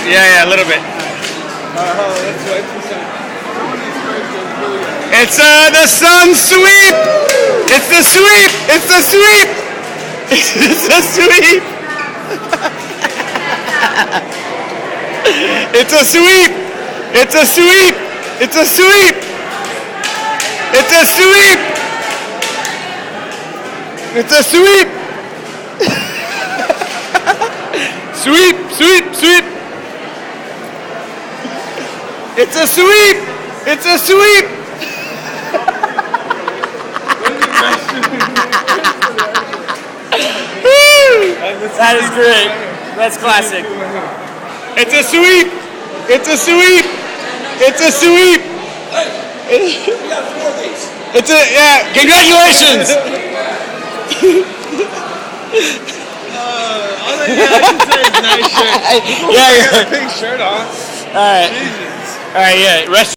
Yeah, a little bit. It's the sun sweep. It's the sweep. It's the sweep. It's the sweep. It's a sweep. It's a sweep. It's a sweep. It's a sweep. It's a sweep. Sweep, sweep, sweep. It's a sweep. It's a sweep. That is great. That's classic. It's a sweep. It's a sweep. It's a sweep. It's a yeah. Congratulations. All I can say is nice shirt. Yeah, Got a pink shirt on. All right. Jesus. All right. Yeah. Rest.